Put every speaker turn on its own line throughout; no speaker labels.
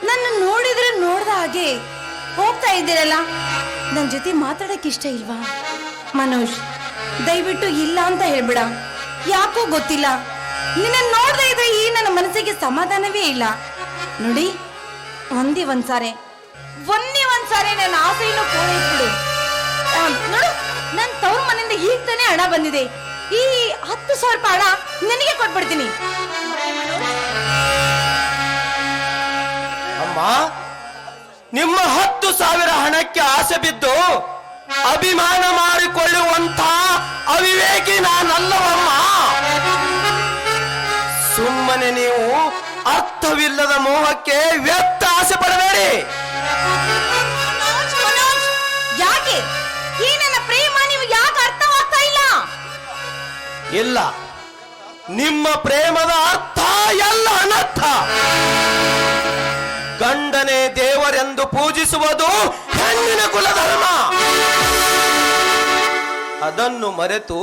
ನನ್ನ ನೋಡಿದ್ರೆ ನೋಡ್ದ ಹಾಗೆ ಹೋಗ್ತಾ ಇದ್ದೀರಲ್ಲ, ನನ್ನ ಜೊತೆ ಮಾತಾಡಕ್ ಇಷ್ಟ ಇಲ್ವಾ? ಮನೋಜ್, ದಯವಿಟ್ಟು ಇಲ್ಲ ಅಂತ ಹೇಳ್ಬಿಡ. ಯಾಕೋ ಗೊತ್ತಿಲ್ಲ, ನಿನ್ನ ನೋಡ್ತಾ ಇದ್ರೆ ಈ ನನ್ನ ಮನಸ್ಸಿಗೆ ಸಮಾಧಾನವೇ ಇಲ್ಲ. ನೋಡಿ, ಒಂದೇ ಒಂದ್ಸಾರೆ ನನ್ನ ಆಸೆಯನ್ನು ಪೂರೈಸ್ಬಿಡು. ನೋಡು, ನನ್ನ ತವ್ರ ಮನೆಯಿಂದ ಈಗ ತಾನೇ ಹಣ ಬಂದಿದೆ. ಈ 10,000 ರೂಪಾಯಿ ಹಣ ನನಗೆ ಕೊಟ್ಬಿಡ್ತೀನಿ.
ಅಮ್ಮ, ನಿಮ್ಮ 10,000 ಹಣಕ್ಕೆ ಆಸೆ ಬಿದ್ದು ಅಭಿಮಾನ ಮಾಡಿಕೊಳ್ಳುವಂತ ಅವಿವೇಕಿ ನಾನಲ್ಲವಮ್ಮ. ಸುಮ್ಮನೆ ನೀವು ಅರ್ಥವಿಲ್ಲದ ಮೋಹಕ್ಕೆ ವ್ಯರ್ಥ ಆಸೆ ಪಡಬೇಡಿ.
ಯಾಕೆ ಈ ನನ್ನ ಪ್ರೇಮ ನೀವು ಯಾಕೆ ಅರ್ಥವಾಗ್ತಾ ಇಲ್ಲ?
ಇಲ್ಲ, ನಿಮ್ಮ ಪ್ರೇಮದ ಅರ್ಥ ಎಲ್ಲ ಅನರ್ಥ. ಗಂಡನೇ ದೇವರೆಂದು ಪೂಜಿಸುವುದು ಹೆಣ್ಣಿನ ಕುಲಧರ್ಮ. ಅದನ್ನು ಮರೆತು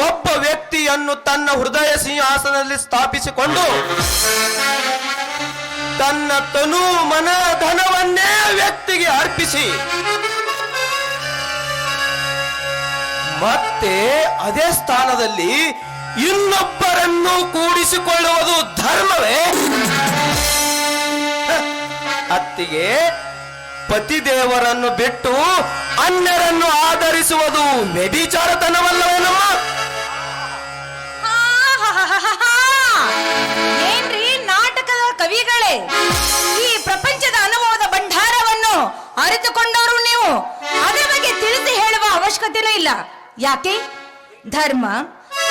ಒಬ್ಬ ವ್ಯಕ್ತಿಯನ್ನು ತನ್ನ ಹೃದಯ ಸಿಂಹಾಸನದಲ್ಲಿ ಸ್ಥಾಪಿಸಿಕೊಂಡು ತನ್ನ ತನು ಮನ ಧನವನ್ನೇ ವ್ಯಕ್ತಿಗೆ ಅರ್ಪಿಸಿ ಮತ್ತೆ ಅದೇ ಸ್ಥಾನದಲ್ಲಿ ಇನ್ನೊಬ್ಬರನ್ನು ಕೂಡಿಸಿಕೊಳ್ಳುವುದು ಧರ್ಮವೇ? ಅತ್ತಿಗೆ, ಪತಿದೇವರನ್ನು ಬಿಟ್ಟು ಅನ್ಯರನ್ನು ಆಧರಿಸುವುದು ವ್ಯಭಿಚಾರತನವಲ್ಲವೇನಮ್ಮ?
ಏನ್ರಿ ನಾಟಕದ ಕವಿಗಳೇ, ಈ ಪ್ರಪಂಚದ ಅನುಭವದ ಭಂಡಾರವನ್ನು ಅರಿತುಕೊಂಡವರು ನೀವು. ಅದರ ಬಗ್ಗೆ ತಿಳಿಸಿ ಹೇಳುವ ಅವಶ್ಯಕತೆನೂ ಇಲ್ಲ. ಯಾಕೆ? ಧರ್ಮ,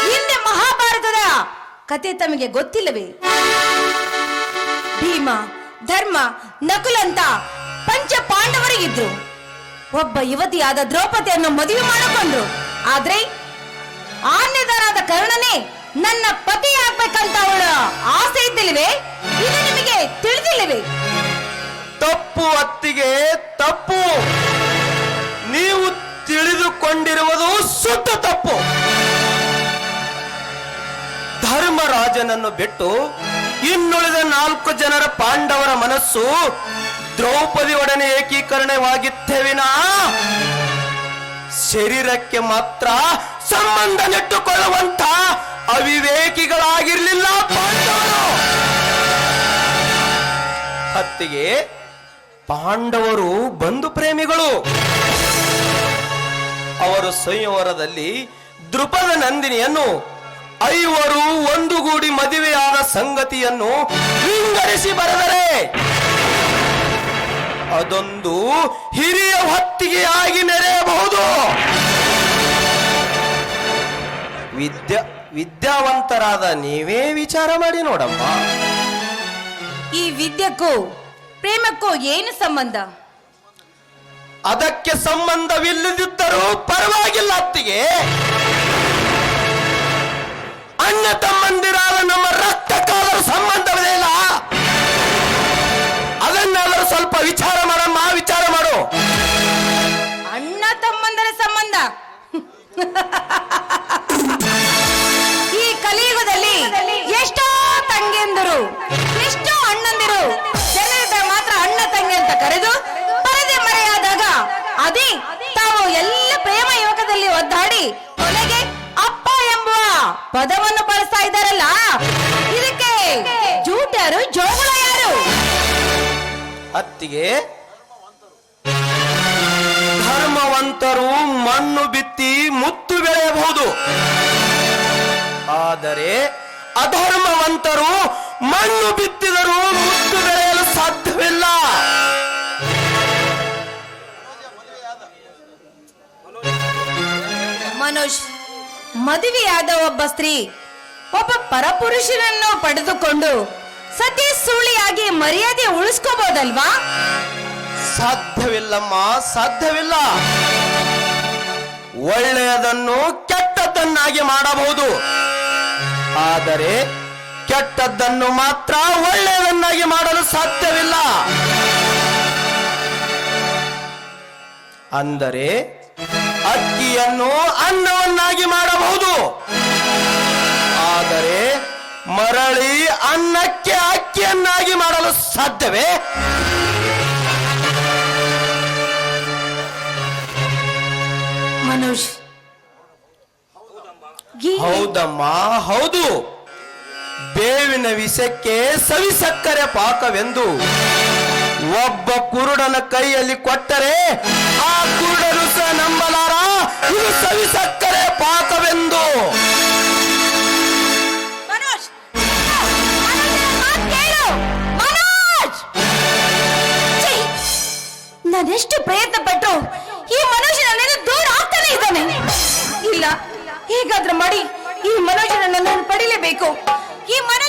ಹಿಂದೆ ಮಹಾಭಾರತದ ಕತೆ ತಮಗೆ ಗೊತ್ತಿಲ್ಲವೇ? ಭೀಮ, ಧರ್ಮ, ನಕುಲ್ ಅಂತ ಪಂಚ ಪಾಂಡವರಿಗಿದ್ರು. ಒಬ್ಬ ಯುವತಿಯಾದ ದ್ರೌಪದಿಯನ್ನು ಮದುವೆ ಮಾಡಿಕೊಂಡ್ರು. ಆದ್ರೆ ಆನ್ಯದಾರಾದ ಕರ್ಣನೇ ನನ್ನ ಪತಿ ಆಗ್ಬೇಕಂತ ಅವಳ ಆಸೆ ಇದ್ದಿಲ್ವೇ? ಇದು ನಿಮಗೆ ತಿಳಿದಿಲ್ಲವೇ?
ತಪ್ಪು ಅತ್ತಿಗೆ, ತಪ್ಪು. ನೀವು ತಿಳಿದುಕೊಂಡಿರುವುದು ಶುದ್ಧ ತಪ್ಪು. ಧರ್ಮರಾಜನನ್ನು ಬಿಟ್ಟು ಇನ್ನುಳಿದ 4 ಜನರ ಪಾಂಡವರ ಮನಸ್ಸು ದ್ರೌಪದಿಯೊಡನೆ ಏಕೀಕರಣವಾಗಿತ್ತೇವಿನ ಶರೀರಕ್ಕೆ ಮಾತ್ರ ಸಂಬಂಧ ನೆಟ್ಟುಕೊಳ್ಳುವಂತ ಅವಿವೇಕಿಗಳಾಗಿರ್ಲಿಲ್ಲ ಪಾಂಡವರು. ಅತ್ತಿಗೆ, ಪಾಂಡವರು ಬಂಧು ಪ್ರೇಮಿಗಳು. ಅವರು ಸಂಯವರದಲ್ಲಿ ದೃಪದ ನಂದಿನಿಯನ್ನು 5 ಒಂದುಗೂಡಿ ಮದುವೆಯಾದ ಸಂಗತಿಯನ್ನು ವಿಂಗಡಿಸಿ ಬರೆದರೆ ಅದೊಂದು ಹಿರಿಯ ಹೊತ್ತಿಗೆಯಾಗಿ ನೆರೆಯಬಹುದು. ವಿದ್ಯಾವಂತರಾದ ನೀವೇ ವಿಚಾರ ಮಾಡಿ ನೋಡಮ್ಮ.
ಈ ವಿದ್ಯೆಗೂ ಪ್ರೇಮಕ್ಕೂ ಏನು ಸಂಬಂಧ?
ಅದಕ್ಕೆ ಸಂಬಂಧವಿಲ್ಲದಿದ್ದರೂ ಪರವಾಗಿಲ್ಲ ಅತ್ತಿಗೆ. ಅಣ್ಣ ತಮ್ಮಂದಿರಾದ ನಮ್ಮ ರಕ್ತ ಕಾಲದ ಸಂಬಂಧವಿದೆ ಇಲ್ಲ, ಅದನ್ನಾದರೂ ಸ್ವಲ್ಪ ವಿಚಾರ ಮಾಡಮ್ಮ, ವಿಚಾರ ಮಾಡು.
ಅಣ್ಣ ತಮ್ಮಂದರ ಸಂಬಂಧ? ಈ ಕಲಿಯುಗದಲ್ಲಿ ಎಷ್ಟೋ ತಂಗಿಯಂದರು, ಎಷ್ಟೋ ಅಣ್ಣಂದಿರು, ಜನರಿದ್ದ ಮಾತ್ರ ಅಣ್ಣ ತಂಗಿ ಅಂತ ಕರೆದು ಪರದೆ ಮರೆಯಾದಾಗ ಅದೇ ತಾವು ಎಲ್ಲ ಪ್ರೇಮ ಯುವಕದಲ್ಲಿ ಒದ್ದಾಡಿ ಕೊನೆಗೆ ಅಪ್ಪ ಎಂಬುವ ಪದವನ್ನು ಬಳಸ್ತಾ ಇದ್ದಾರಲ್ಲ, ಇದಕ್ಕೆ ಜೂಟ್ಯಾರು, ಜೋಗುಳ ಯಾರು?
ಅತ್ತಿಗೆ, ಧರ್ಮವಂತರು ಮಣ್ಣು ಬಿತ್ತಿ ಮುತ್ತು ಬೆಳೆಯಬಹುದು, ಆದರೆ ಅಧರ್ಮವಂತರು ಮಣ್ಣು ಬಿತ್ತಿದರೂ ಮುತ್ತು ಬೆಳೆಯಲು ಸಾಧ್ಯವಿಲ್ಲ.
ಮನೋಜ್, ಮದುವೆಯಾದ ಒಬ್ಬ ಸ್ತ್ರೀ ಒಬ್ಬ ಪರಪುರುಷನನ್ನು ಪಡೆದುಕೊಂಡು ಸತಿ ಸುಳಿಯಾಗಿ ಮರ್ಯಾದೆ ಉಳಿಸ್ಕೋಬಹುದಲ್ವಾ?
ಸಾಧ್ಯವಿಲ್ಲಮ್ಮ, ಸಾಧ್ಯವಿಲ್ಲ. ಒಳ್ಳೆಯದನ್ನು ಕೆಟ್ಟದ್ದನ್ನಾಗಿ ಮಾಡಬಹುದು, ಆದರೆ ಕೆಟ್ಟದ್ದನ್ನು ಮಾತ್ರ ಒಳ್ಳೆಯದನ್ನಾಗಿ ಮಾಡಲು ಸಾಧ್ಯವಿಲ್ಲ. ಅಂದರೆ ಅಕ್ಕಿಯನ್ನು ಅನ್ನವನ್ನಾಗಿ ಮಾಡಬಹುದು, ಆದರೆ ಮರಳಿ ಅನ್ನಕ್ಕೆ ಅಕ್ಕಿಯನ್ನಾಗಿ ಮಾಡಲು ಸಾಧ್ಯವೇ?
ಮನೋಜ್,
ಹೌದಮ್ಮ, ಹೌದು. ಬೇವಿನ ವಿಷಕ್ಕೆ ಸವಿಸಕ್ಕರೆ ಪಾಕವೆಂದು ಒಬ್ಬ ಕುರುಡನ ಕೈಯಲ್ಲಿ ಕೊಟ್ಟರೆ ಆ ಕುರುಡನು ಸಹ ನಂಬಲಾರ ಇದು ಸವಿಸಕ್ಕರೆ ಪಾಕವೆಂದು.
ಮನೋಜ್, ಕೇಳು ಮನೋಜ್. ಛೀ, ನಾನೆಷ್ಟು ಪ್ರಯತ್ನ ಪಟ್ಟರು ಈ ಮನೋಜ್ ನನ್ನಿಂದ ದೂರ ಆಗ್ತಾನೆ ಇದ್ದಾನೆ. ಇಲ್ಲ, ಹೇಗಾದ್ರೂ ಮಾಡಿ ಈ ಮನೋಜನನ್ನು ನಾನು ಪಡಿಲೇಬೇಕು. ಈ ಮನೋಜ್